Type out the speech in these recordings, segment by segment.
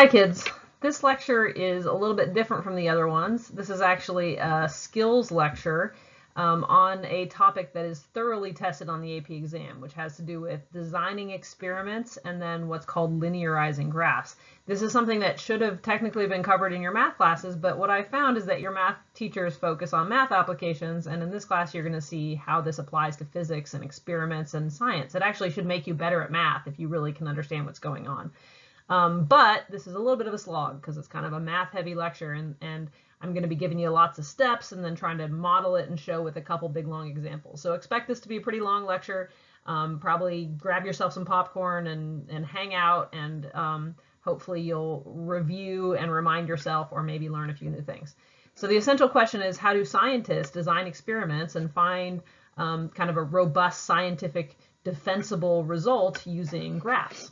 Hi kids. This lecture is a little bit different from the other ones. This is actually a skills lecture on a topic that is thoroughly tested on the AP exam, which has to do with designing experiments and then what's called linearizing graphs. This is something that should have technically been covered in your math classes, but what I found is that your math teachers focus on math applications, and in this class you're going to see how this applies to physics and experiments and science. It actually should make you better at math if you really can understand what's going on. But this is a little bit of a slog because it's kind of a math-heavy lecture, and I'm going to be giving you lots of steps and then trying to model it and show with a couple big, long examples. So expect this to be a pretty long lecture. Probably grab yourself some popcorn and hang out, and hopefully you'll review and remind yourself or maybe learn a few new things. So the essential question is, how do scientists design experiments and find kind of a robust scientific defensible result using graphs?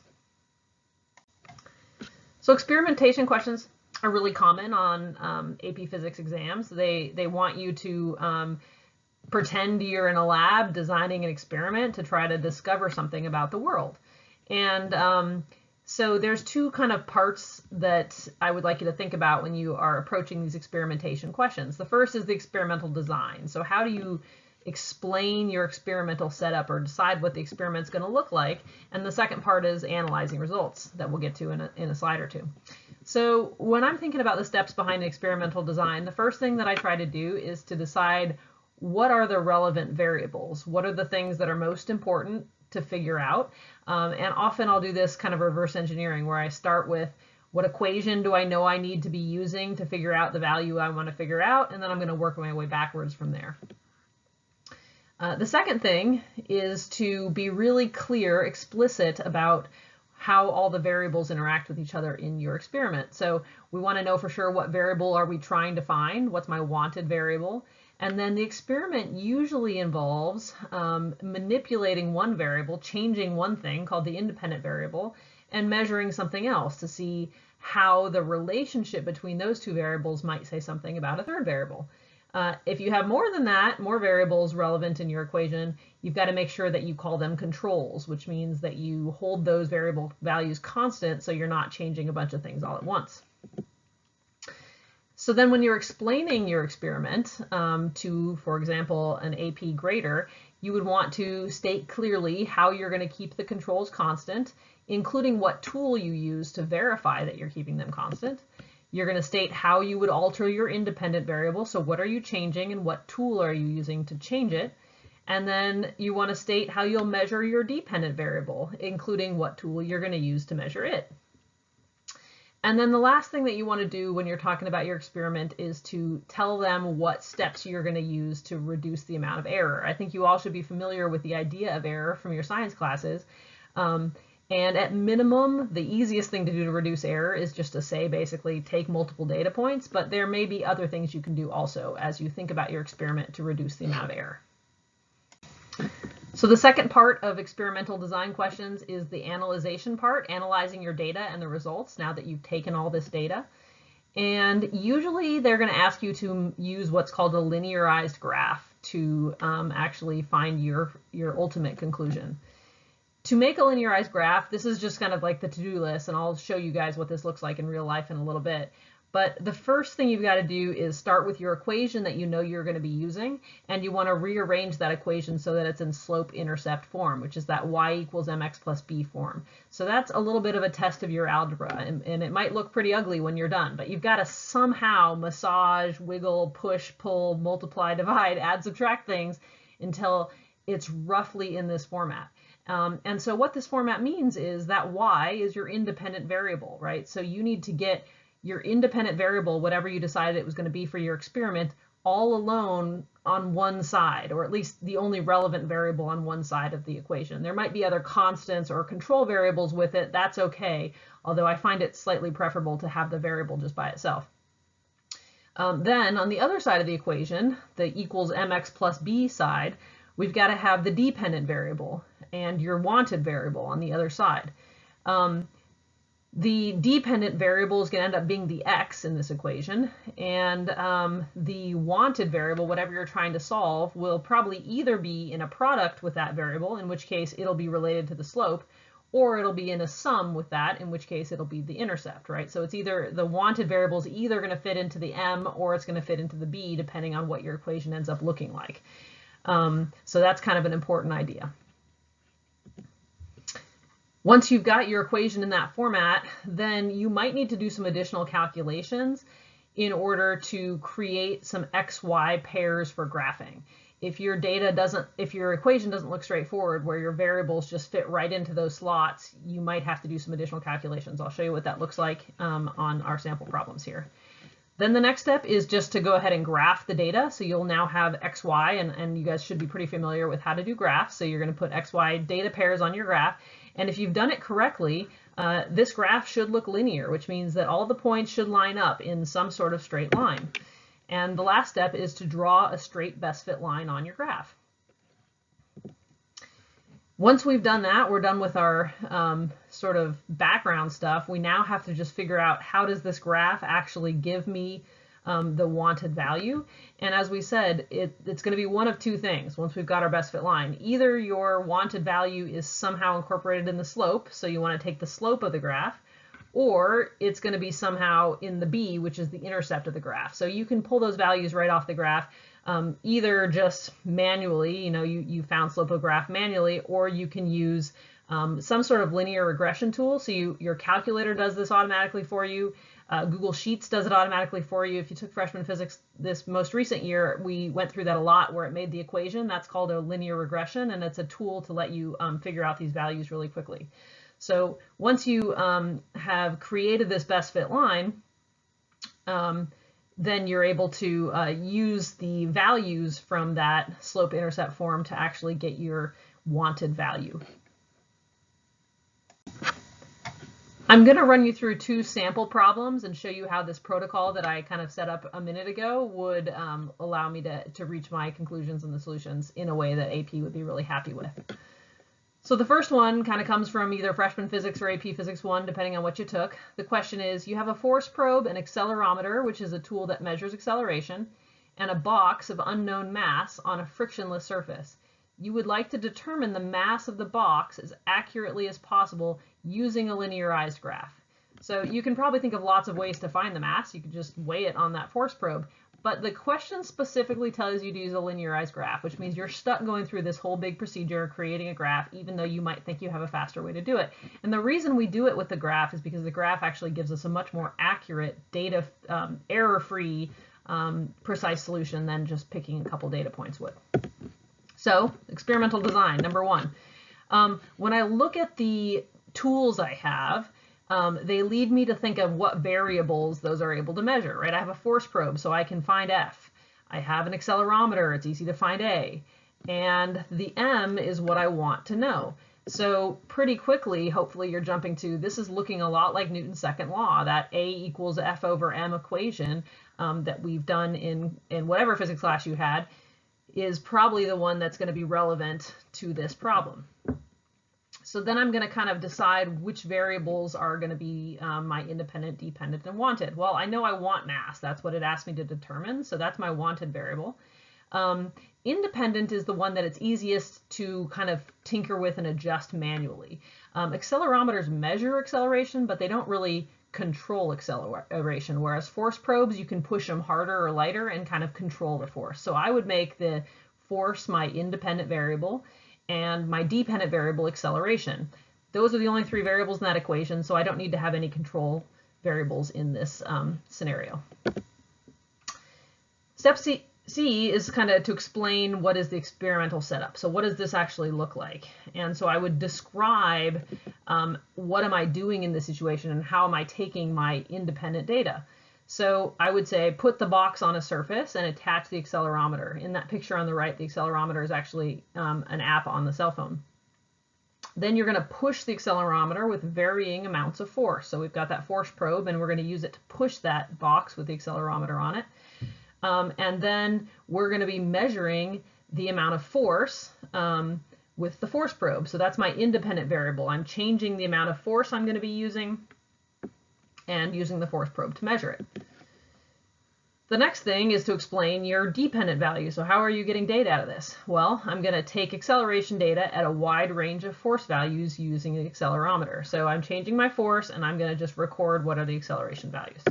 So experimentation questions are really common on AP Physics exams. They want you to pretend you're in a lab designing an experiment to try to discover something about the world. And so there's two kind of parts that I would like you to think about when you are approaching these experimentation questions. The first is the experimental design. So how do you explain your experimental setup or decide what the experiment's going to look like? And the second part is analyzing results that we'll get to in a slide or two. So when I'm thinking about the steps behind experimental design, the first thing that I try to do is to decide what are the relevant variables. What are the things that are most important to figure out? And often I'll do this kind of reverse engineering, where I start with what equation do I know I need to be using to figure out the value I want to figure out, and then I'm going to work my way backwards from there. The second thing is to be really clear, explicit about how all the variables interact with each other in your experiment. So we want to know for sure what variable are we trying to find, what's my wanted variable, and then the experiment usually involves manipulating one variable, changing one thing called the independent variable, and measuring something else to see how the relationship between those two variables might say something about a third variable. If you have more than that, more variables relevant in your equation, you've got to make sure that you call them controls, which means that you hold those variable values constant so you're not changing a bunch of things all at once. So then when you're explaining your experiment to, for example, an AP grader, you would want to state clearly how you're going to keep the controls constant, including what tool you use to verify that you're keeping them constant. You're going to state how you would alter your independent variable. So what are you changing and what tool are you using to change it? And then you want to state how you'll measure your dependent variable, including what tool you're going to use to measure it. And then the last thing that you want to do when you're talking about your experiment is to tell them what steps you're going to use to reduce the amount of error. I think you all should be familiar with the idea of error from your science classes. And at minimum, the easiest thing to do to reduce error is just to say, basically, take multiple data points, but there may be other things you can do also as you think about your experiment to reduce the amount of error. So the second part of experimental design questions is the analyzation part, analyzing your data and the results now that you've taken all this data. And usually they're going to ask you to use what's called a linearized graph to actually find your ultimate conclusion. To make a linearized graph, this is just kind of like the to-do list, and I'll show you guys what this looks like in real life in a little bit. But the first thing you've got to do is start with your equation that you know you're going to be using, and you want to rearrange that equation so that it's in slope-intercept form, which is that y equals mx plus b form. So that's a little bit of a test of your algebra, and it might look pretty ugly when you're done, but you've got to somehow massage, wiggle, push, pull, multiply, divide, add, subtract things until it's roughly in this format. And so what this format means is that y is your independent variable, right? So you need to get your independent variable, whatever you decided it was going to be for your experiment, all alone on one side, or at least the only relevant variable on one side of the equation. There might be other constants or control variables with it. That's okay, although I find it slightly preferable to have the variable just by itself. Then on the other side of the equation, the equals mx plus b side, we've got to have the dependent variable and your wanted variable on the other side. The dependent variable is going to end up being the x in this equation, and the wanted variable, whatever you're trying to solve, will probably either be in a product with that variable, in which case it'll be related to the slope, or it'll be in a sum with that, in which case it'll be the intercept, right? So it's either the wanted variable is either going to fit into the M or it's going to fit into the B, depending on what your equation ends up looking like. So that's kind of an important idea. Once you've got your equation in that format, then you might need to do some additional calculations in order to create some XY pairs for graphing. If your equation doesn't look straightforward, where your variables just fit right into those slots, you might have to do some additional calculations. I'll show you what that looks like on our sample problems here. Then the next step is just to go ahead and graph the data. So you'll now have XY, and you guys should be pretty familiar with how to do graphs. So you're going to put XY data pairs on your graph. And if you've done it correctly, this graph should look linear, which means that all the points should line up in some sort of straight line. And the last step is to draw a straight best fit line on your graph. Once we've done that, we're done with our sort of background stuff. We now have to just figure out, how does this graph actually give me the wanted value? And as we said, it's going to be one of two things once we've got our best fit line. Either your wanted value is somehow incorporated in the slope, so you want to take the slope of the graph, or it's going to be somehow in the B, which is the intercept of the graph. So you can pull those values right off the graph, either just manually, you found slope of graph manually, or you can use some sort of linear regression tool. So your calculator does this automatically for you. Google Sheets does it automatically for you. If you took freshman physics this most recent year, we went through that a lot, where it made the equation. That's called a linear regression, and it's a tool to let you figure out these values really quickly. So once you have created this best fit line, then you're able to use the values from that slope intercept form to actually get your wanted value. I'm going to run you through two sample problems and show you how this protocol that I kind of set up a minute ago would allow me to reach my conclusions and the solutions in a way that AP would be really happy with. So the first one kind of comes from either freshman physics or AP Physics 1, depending on what you took. The question is, you have a force probe, an accelerometer, which is a tool that measures acceleration, and a box of unknown mass on a frictionless surface. You would like to determine the mass of the box as accurately as possible using a linearized graph. So you can probably think of lots of ways to find the mass. You could just weigh it on that force probe. But the question specifically tells you to use a linearized graph, which means you're stuck going through this whole big procedure, creating a graph, even though you might think you have a faster way to do it. And the reason we do it with the graph is because the graph actually gives us a much more accurate, data, error-free, precise solution than just picking a couple data points would. So, experimental design, number one. When I look at the tools I have, they lead me to think of what variables those are able to measure, right? I have a force probe, so I can find F. I have an accelerometer, it's easy to find A. And the M is what I want to know. So pretty quickly, hopefully you're jumping to, this is looking a lot like Newton's second law, that A equals F over M equation that we've done in whatever physics class you had, is probably the one that's going to be relevant to this problem. So then I'm going to kind of decide which variables are going to be my independent, dependent, and wanted. Well, I know I want mass. That's what it asked me to determine. So that's my wanted variable. Independent is the one that it's easiest to kind of tinker with and adjust manually. Accelerometers measure acceleration, but they don't really control acceleration, whereas force probes, you can push them harder or lighter and kind of control the force. So I would make the force my independent variable, and my dependent variable acceleration. Those are the only three variables in that equation, so I don't need to have any control variables in this scenario. Step C is kind of to explain what is the experimental setup. So what does this actually look like? And so I would describe what am I doing in this situation and how am I taking my independent data. So I would say put the box on a surface and attach the accelerometer. In that picture on the right, the accelerometer is actually an app on the cell phone. Then you're going to push the accelerometer with varying amounts of force. So we've got that force probe, and we're going to use it to push that box with the accelerometer on it. And then we're going to be measuring the amount of force with the force probe. So that's my independent variable. I'm changing the amount of force I'm going to be using and using the force probe to measure it. The next thing is to explain your dependent value. So how are you getting data out of this? Well, I'm going to take acceleration data at a wide range of force values using the accelerometer. So I'm changing my force and I'm going to just record what are the acceleration values.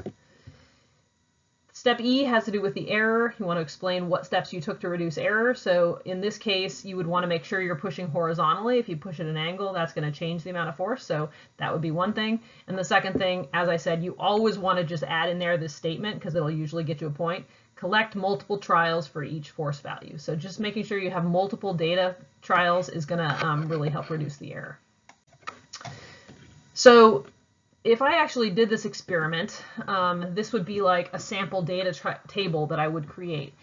Step E has to do with the error. You want to explain what steps you took to reduce error. So in this case, you would want to make sure you're pushing horizontally. If you push at an angle, that's going to change the amount of force. So that would be one thing. And the second thing, as I said, you always want to just add in there this statement because it'll usually get you a point. Collect multiple trials for each force value. So just making sure you have multiple data trials is going to really help reduce the error. So if I actually did this experiment, this would be like a sample data table that I would create.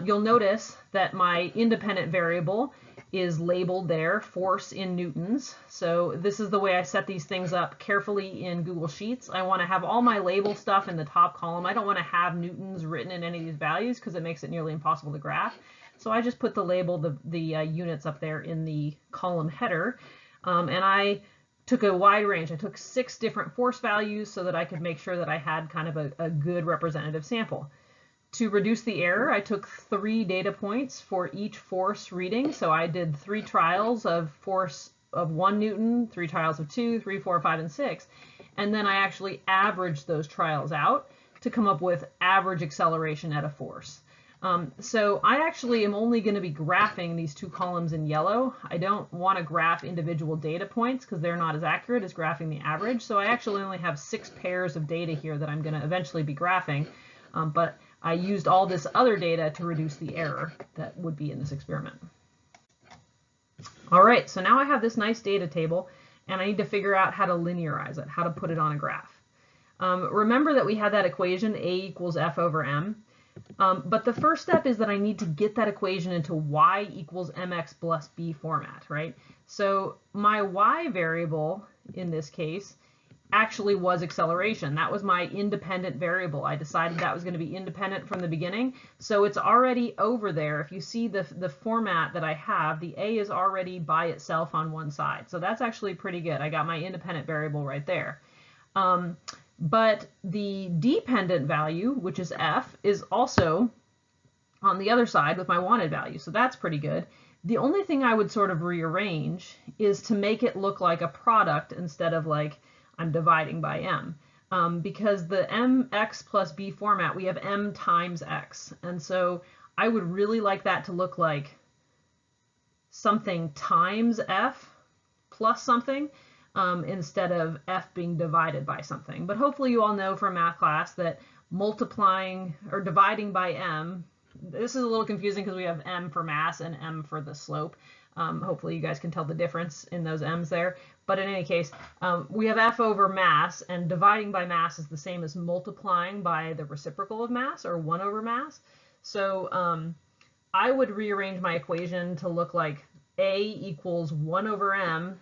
You'll notice that my independent variable is labeled there, force in newtons. So this is the way I set these things up carefully in Google Sheets. I want to have all my label stuff in the top column. I don't want to have newtons written in any of these values because it makes it nearly impossible to graph. So I just put the label, the units up there in the column header. And I took a wide range. I took 6 different force values so that I could make sure that I had kind of a good representative sample. To reduce the error, I took 3 data points for each force reading. So I did 3 trials of force of 1 Newton, 3 trials of 2, 3, 4, 5, and 6. And then I actually averaged those trials out to come up with average acceleration at a force. So I actually am only going to be graphing these 2 columns in yellow. I don't want to graph individual data points because they're not as accurate as graphing the average. So I actually only have 6 pairs of data here that I'm going to eventually be graphing. But I used all this other data to reduce the error that would be in this experiment. All right, so now I have this nice data table, and I need to figure out how to linearize it, how to put it on a graph. Remember that we had that equation, A equals F over M. But the first step is that I need to get that equation into y equals mx plus b format, right? So my y variable in this case actually was acceleration. That was my independent variable. I decided that was going to be independent from the beginning. So it's already over there. If you see the format that I have, the A is already by itself on one side. So that's actually pretty good. I got my independent variable right there. But the dependent value, which is F, is also on the other side with my wanted value. So that's pretty good. The only thing I would sort of rearrange is to make it look like a product instead of like I'm dividing by M. Because the mx plus b format, we have m times x. And so I would really like that to look like something times F plus something. Instead of F being divided by something. But hopefully you all know from math class that multiplying or dividing by M, this is a little confusing because we have M for mass and M for the slope. Hopefully you guys can tell the difference in those M's there. But in any case, we have F over mass, and dividing by mass is the same as multiplying by the reciprocal of mass, or 1 over mass. So I would rearrange my equation to look like A equals 1 over M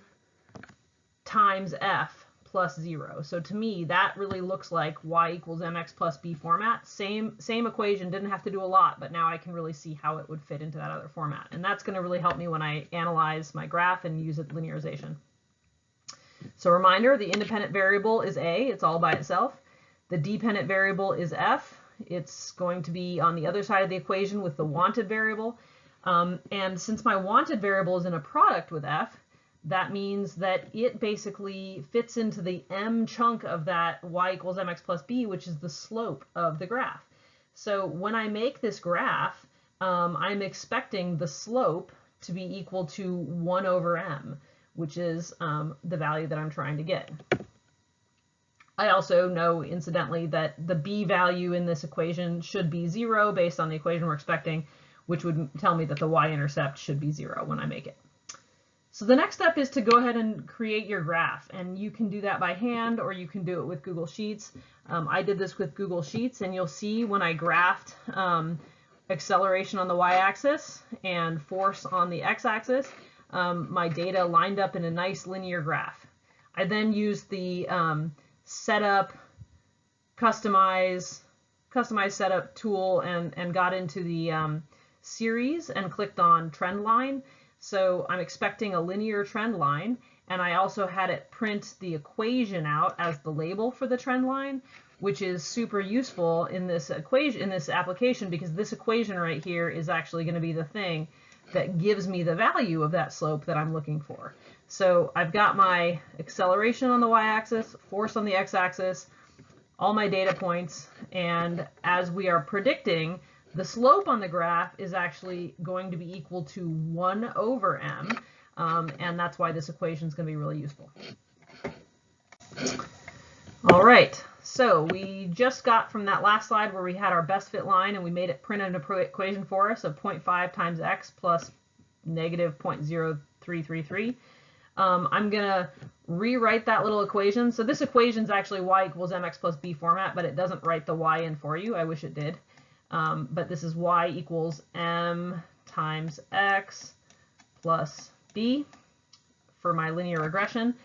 times F plus 0. So to me, that really looks like y equals mx plus b format. Same equation, didn't have to do a lot, but now I can really see how it would fit into that other format. And that's going to really help me when I analyze my graph and use it linearization. So reminder, the independent variable is A, it's all by itself. The dependent variable is F. It's going to be on the other side of the equation with the wanted variable. And since my wanted variable is in a product with F, that means that it basically fits into the m chunk of that y equals mx plus b, which is the slope of the graph. So when I make this graph, I'm expecting the slope to be equal to 1 over m, which is the value that I'm trying to get. I also know, incidentally, that the b value in this equation should be 0 based on the equation we're expecting, which would tell me that the y-intercept should be 0 when I make it. So the next step is to go ahead and create your graph, and you can do that by hand or you can do it with Google Sheets. I did this with Google Sheets, and you'll see when I graphed acceleration on the y-axis and force on the x-axis, my data lined up in a nice linear graph. I then used the setup, customize setup tool and got into the series and clicked on trend line. So I'm expecting a linear trend line, and I also had it print the equation out as the label for the trend line, which is super useful in this equation, in this application, because this equation right here is actually going to be the thing that gives me the value of that slope that I'm looking for. So I've got my acceleration on the y-axis, force on the x-axis, all my data points, and as we are predicting, the slope on the graph is actually going to be equal to 1 over m, and that's why this equation is going to be really useful. All right, so we just got from that last slide where we had our best fit line and we made it print an equation for us of 0.5 times x plus negative 0.0333. I'm going to rewrite that little equation. So this equation is actually y equals mx plus b format, but it doesn't write the y in for you. I wish it did. But this is y equals m times x plus b for my linear regression.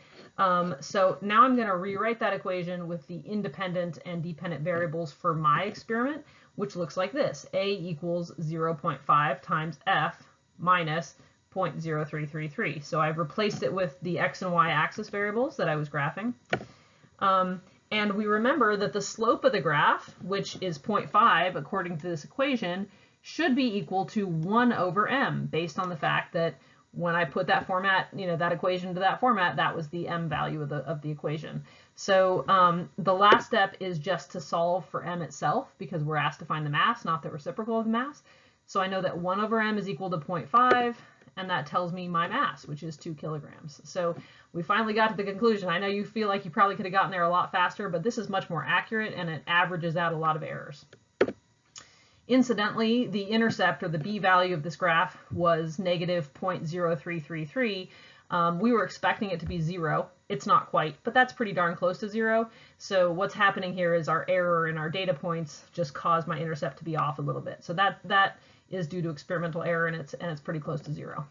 So now I'm going to rewrite that equation with the independent and dependent variables for my experiment, which looks like this. A equals 0.5 times f minus 0.0333. So I've replaced it with the x and y axis variables that I was graphing. And we remember that the slope of the graph, which is 0.5 according to this equation, should be equal to 1 over m, based on the fact that when I put that format, that equation into that format, that was the m value of the equation. So the last step is just to solve for m itself, because we're asked to find the mass, not the reciprocal of the mass. So I know that 1 over m is equal to 0.5, and that tells me my mass, which is 2 kilograms. So we finally got to the conclusion. I know you feel like you probably could have gotten there a lot faster, but this is much more accurate, and it averages out a lot of errors. Incidentally, the intercept, or the b value of this graph, was negative 0.0333. We were expecting it to be 0. It's not quite, but that's pretty darn close to 0. So what's happening here is our error in our data points just caused my intercept to be off a little bit. So that is due to experimental error, and it's pretty close to 0.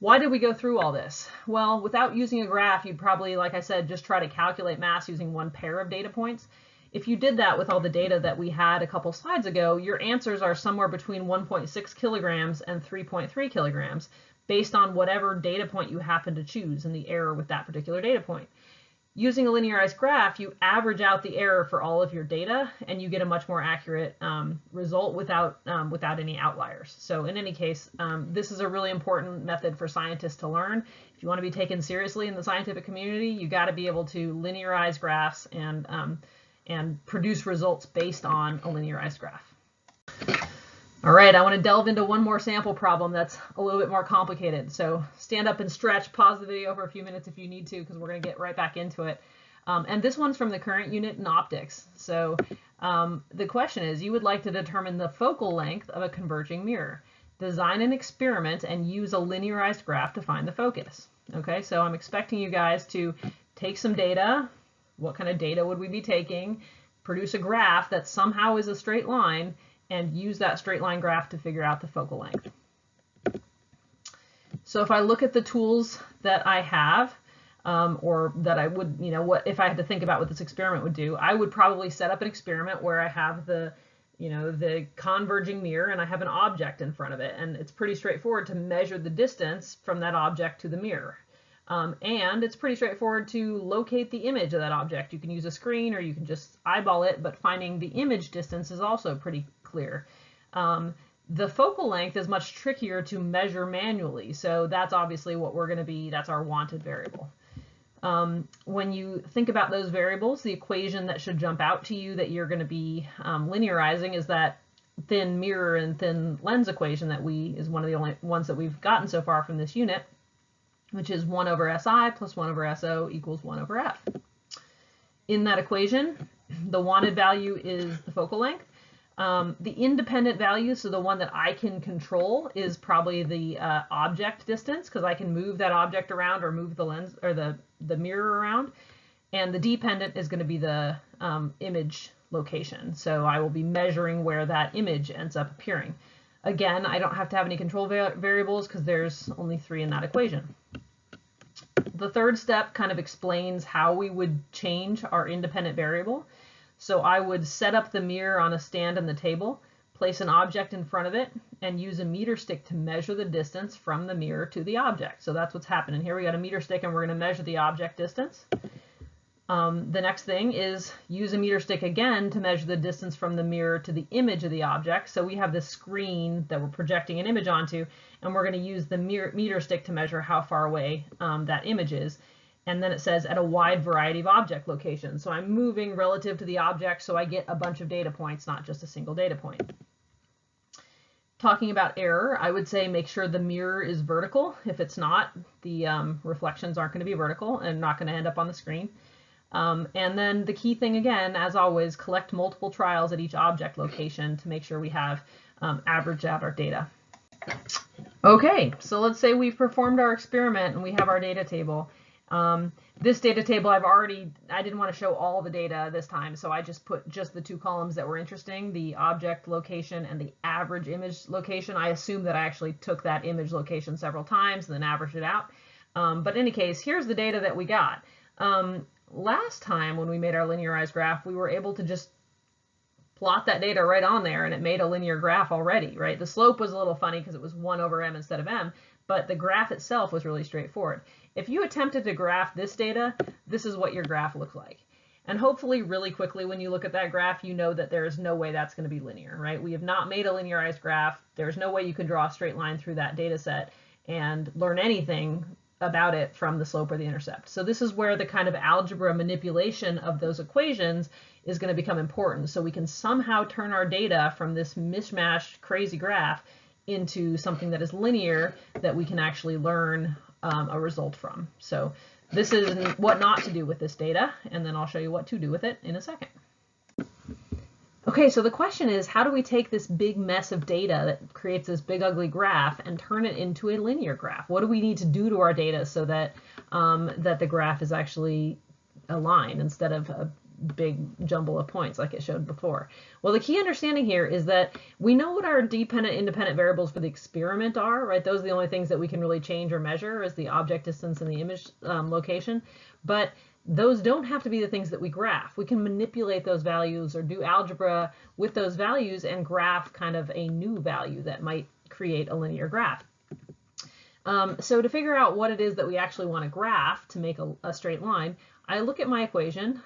Why did we go through all this? Well, without using a graph, you'd probably, like I said, just try to calculate mass using one pair of data points. If you did that with all the data that we had a couple slides ago, your answers are somewhere between 1.6 kilograms and 3.3 kilograms, based on whatever data point you happen to choose and the error with that particular data point. Using a linearized graph, you average out the error for all of your data, and you get a much more accurate result without any outliers. So in any case, this is a really important method for scientists to learn. If you want to be taken seriously in the scientific community, you got to be able to linearize graphs and produce results based on a linearized graph. All right, I want to delve into one more sample problem that's a little bit more complicated. So stand up and stretch, pause the video for a few minutes if you need to, because we're going to get right back into it. And this one's from the current unit in optics. So the question is, you would like to determine the focal length of a converging mirror. Design an experiment and use a linearized graph to find the focus. Okay, so I'm expecting you guys to take some data. What kind of data would we be taking? Produce a graph that somehow is a straight line, and use that straight line graph to figure out the focal length. So if I look at the tools that I have, or that I would, what if I had to think about what this experiment would do, I would probably set up an experiment where I have the converging mirror and I have an object in front of it, and it's pretty straightforward to measure the distance from that object to the mirror. And it's pretty straightforward to locate the image of that object. You can use a screen or you can just eyeball it, but finding the image distance is also pretty clear. The focal length is much trickier to measure manually, so that's obviously what we're going to be, that's our wanted variable. When you think about those variables, the equation that should jump out to you that you're going to be linearizing is that thin mirror and thin lens equation that is one of the only ones that we've gotten so far from this unit, which is 1 over SI plus 1 over SO equals 1 over F. In that equation, the wanted value is the focal length. The independent value, so the one that I can control, is probably the object distance, because I can move that object around or move the lens or the mirror around. And the dependent is going to be the image location. So I will be measuring where that image ends up appearing. Again, I don't have to have any control variables because there's only 3 in that equation. The third step kind of explains how we would change our independent variable. So I would set up the mirror on a stand on the table, place an object in front of it, and use a meter stick to measure the distance from the mirror to the object. So that's what's happening here. We got a meter stick and we're going to measure the object distance. The next thing is use a meter stick again to measure the distance from the mirror to the image of the object. So we have this screen that we're projecting an image onto, and we're going to use the meter stick to measure how far away that image is. And then it says at a wide variety of object locations. So I'm moving relative to the object, so I get a bunch of data points, not just a single data point. Talking about error, I would say make sure the mirror is vertical. If it's not, the reflections aren't going to be vertical and not going to end up on the screen. And then the key thing again, as always, collect multiple trials at each object location to make sure we have averaged out our data. Okay, so let's say we've performed our experiment and we have our data table. This data table I didn't want to show all the data this time, so I just put just the two columns that were interesting, the object location and the average image location. I assume that I actually took that image location several times and then averaged it out. But in any case, here's the data that we got. Last time when we made our linearized graph, we were able to just plot that data right on there and it made a linear graph already, right? The slope was a little funny because it was 1 over m instead of m, but the graph itself was really straightforward. If you attempted to graph this data, this is what your graph looks like. And hopefully really quickly when you look at that graph, you know that there is no way that's going to be linear, right? We have not made a linearized graph. There's no way you can draw a straight line through that data set and learn anything about it from the slope or the intercept. So this is where the kind of algebra manipulation of those equations is going to become important. So we can somehow turn our data from this mishmash crazy graph into something that is linear that we can actually learn a result from. So this is what not to do with this data, and then I'll show you what to do with it in a second. Okay, so the question is, how do we take this big mess of data that creates this big ugly graph and turn it into a linear graph? What do we need to do to our data so that that the graph is actually aligned instead of a big jumble of points like it showed before? Well, the key understanding here is that we know what our dependent independent variables for the experiment are, right? Those are the only things that we can really change or measure is the object distance and the image location. But those don't have to be the things that we graph. We can manipulate those values or do algebra with those values and graph kind of a new value that might create a linear graph. So to figure out what it is that we actually want to graph to make a straight line, I look at my equation,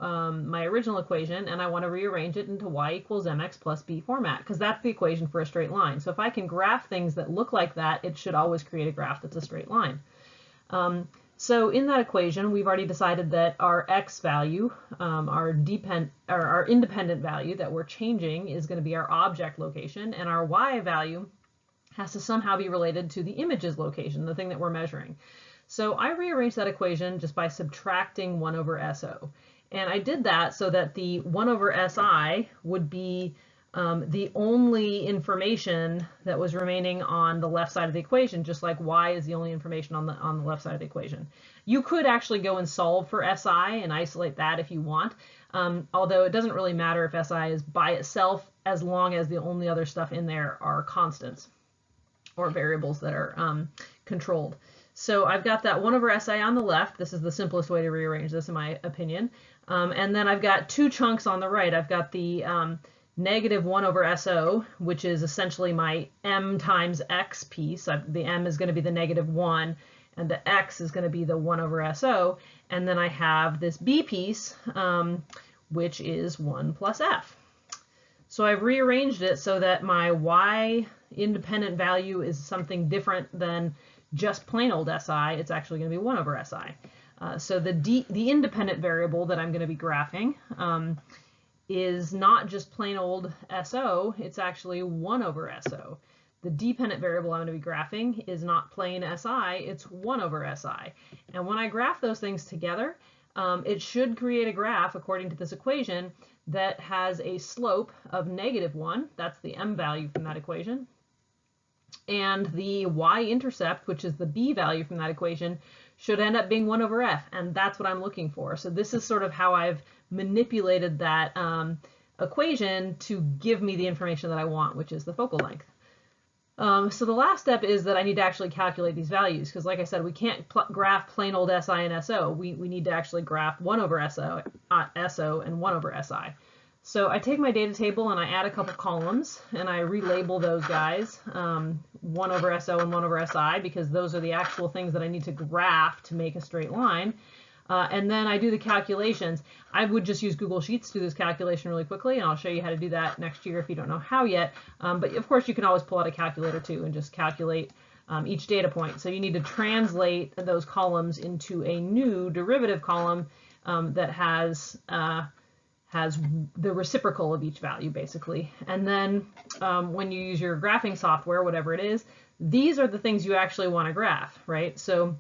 my original equation, and I want to rearrange it into y equals mx plus b format, because that's the equation for a straight line. So if I can graph things that look like that, it should always create a graph that's a straight line. So in that equation, we've already decided that our x value, our independent value that we're changing is going to be our object location, and our y value has to somehow be related to the image's location, the thing that we're measuring. So I rearranged that equation just by subtracting 1 over SO. And I did that so that the 1 over SI would be the only information that was remaining on the left side of the equation, just like y is the only information on the left side of the equation. You could actually go and solve for SI and isolate that if you want, although it doesn't really matter if SI is by itself as long as the only other stuff in there are constants or variables that are controlled. So I've got that 1 over SI on the left. This is the simplest way to rearrange this in my opinion. And then I've got two chunks on the right. I've got the negative 1 over SO, which is essentially my m times x piece. The m is going to be the negative 1, and the x is going to be the 1 over SO. And then I have this b piece, which is 1 plus f. So I've rearranged it so that my y independent value is something different than just plain old SI. It's actually going to be 1 over SI. So the independent variable that I'm going to be graphing is not just plain old SO, it's actually 1 over SO. The dependent variable I'm going to be graphing is not plain SI, it's 1 over SI. And when I graph those things together, it should create a graph, according to this equation, that has a slope of negative 1, that's the m value from that equation, and the y-intercept, which is the b value from that equation, should end up being 1 over f, and that's what I'm looking for. So this is sort of how I've manipulated that equation to give me the information that I want, which is the focal length. So the last step is that I need to actually calculate these values, because like I said, we can't graph plain old SI and SO. We need to actually graph 1 over SO and 1 over SI. So I take my data table and I add a couple columns and I relabel those guys, 1 over SO and 1 over SI, because those are the actual things that I need to graph to make a straight line. And then I do the calculations. I would just use Google Sheets to do this calculation really quickly, and I'll show you how to do that next year if you don't know how yet. But of course you can always pull out a calculator too and just calculate each data point. So you need to translate those columns into a new derivative column that has the reciprocal of each value, basically. And then when you use your graphing software, whatever it is, these are the things you actually want to graph, right? So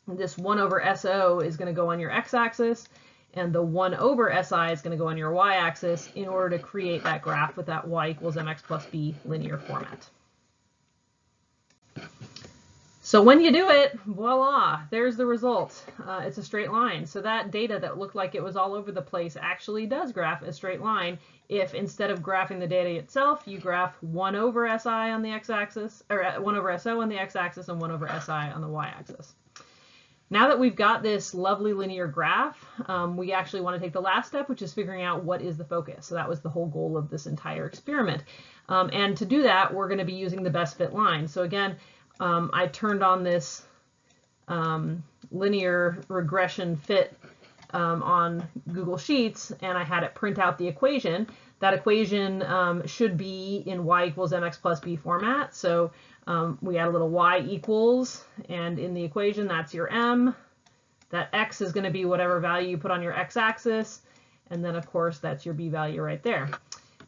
this 1 over SO is going to go on your x-axis, and the 1 over SI is going to go on your y-axis in order to create that graph with that y equals mx plus b linear format. So when you do it, voila, there's the result. It's a straight line. So that data that looked like it was all over the place actually does graph a straight line if instead of graphing the data itself, you graph 1 over SI on the x-axis, or 1 over SO on the x-axis and 1 over SI on the y-axis. Now that we've got this lovely linear graph, we actually want to take the last step, which is figuring out what is the focus. So that was the whole goal of this entire experiment. And to do that, we're going to be using the best fit line. So again, I turned on this linear regression fit on Google Sheets, and I had it print out the equation. That equation should be in y equals mx plus b format. So we add a little y equals, and in the equation, that's your m. That x is going to be whatever value you put on your x-axis, and then, of course, that's your b value right there.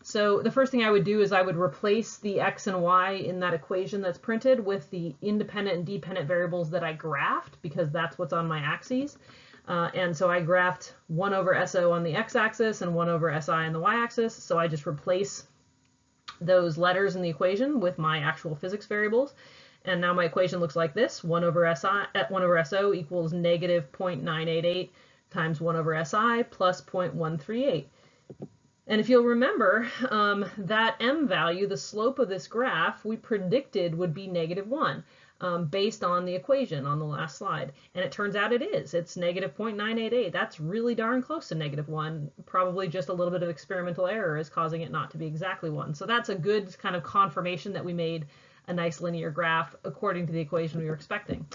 So the first thing I would do is I would replace the x and y in that equation that's printed with the independent and dependent variables that I graphed, because that's what's on my axes. And so I graphed 1 over SO on the x-axis and 1 over SI on the y-axis. So I just replace those letters in the equation with my actual physics variables. And now my equation looks like this. 1 over SO equals negative 0.988 times 1 over SI plus 0.138. And if you'll remember, that m value, the slope of this graph, we predicted would be -1 based on the equation on the last slide. And it turns out it is. It's negative 0.988. That's really darn close to -1. Probably just a little bit of experimental error is causing it not to be exactly 1. So that's a good kind of confirmation that we made a nice linear graph according to the equation we were expecting.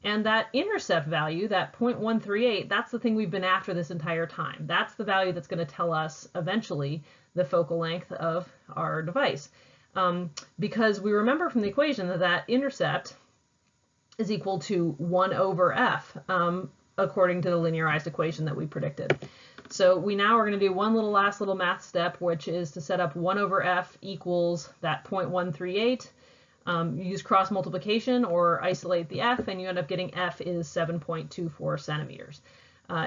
And that intercept value, that 0.138, that's the thing we've been after this entire time. That's the value that's going to tell us eventually the focal length of our device. Because we remember from the equation that that intercept is equal to 1 over f, according to the linearized equation that we predicted. So we now are going to do one last little math step, which is to set up 1 over f equals that 0.138. Use cross multiplication or isolate the f, and you end up getting f is 7.24 centimeters.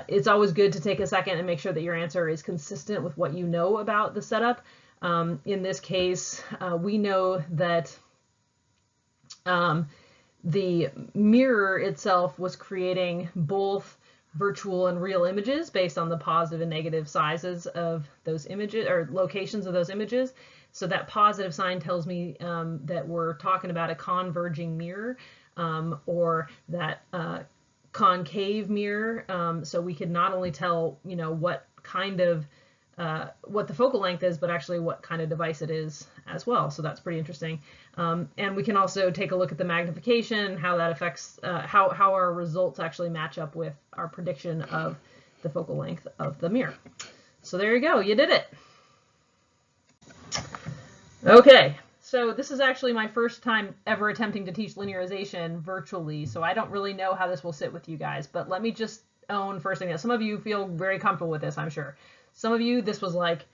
It's always good to take a second and make sure that your answer is consistent with what you know about the setup. In this case, we know that the mirror itself was creating both virtual and real images based on the positive and negative sizes of those images, or locations of those images. So that positive sign tells me that we're talking about a converging mirror, or that concave mirror. So we could not only tell, what kind of what the focal length is, but actually what kind of device it is as well. So that's pretty interesting. And we can also take a look at the magnification, how that affects how our results actually match up with our prediction of the focal length of the mirror. So there you go, you did it. Okay, so this is actually my first time ever attempting to teach linearization virtually, so I don't really know how this will sit with you guys, but let me just own first thing that some of you feel very comfortable with this, I'm sure. Some of you, this was like,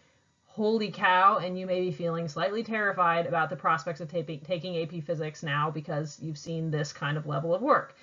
holy cow, and you may be feeling slightly terrified about the prospects of taking AP Physics now because you've seen this kind of level of work.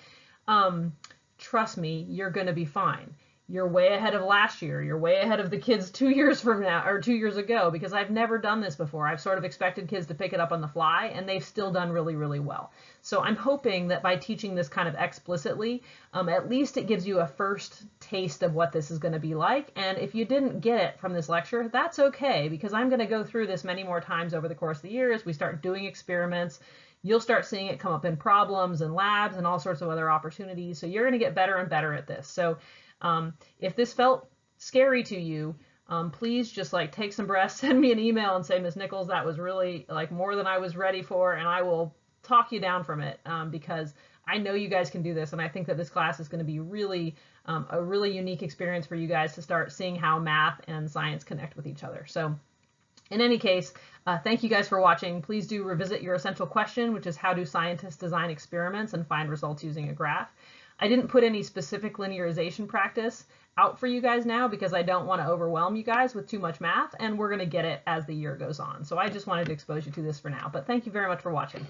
Trust me, you're going to be fine. You're way ahead of last year. You're way ahead of the kids 2 years from now, or 2 years ago, because I've never done this before. I've sort of expected kids to pick it up on the fly, and they've still done really, really well. So I'm hoping that by teaching this kind of explicitly, at least it gives you a first taste of what this is going to be like. And if you didn't get it from this lecture, that's okay, because I'm going to go through this many more times over the course of the year as we start doing experiments. You'll start seeing it come up in problems and labs and all sorts of other opportunities. So you're going to get better and better at this. So if this felt scary to you, please just like take some breaths, send me an email and say, Ms. Nichols, that was really like more than I was ready for, and I will talk you down from it, because I know you guys can do this, and I think that this class is going to be really a really unique experience for you guys to start seeing how math and science connect with each other. So in any case, thank you guys for watching. Please do revisit your essential question, which is how do scientists design experiments and find results using a graph? I didn't put any specific linearization practice out for you guys now because I don't want to overwhelm you guys with too much math, and we're going to get it as the year goes on. So I just wanted to expose you to this for now. But thank you very much for watching.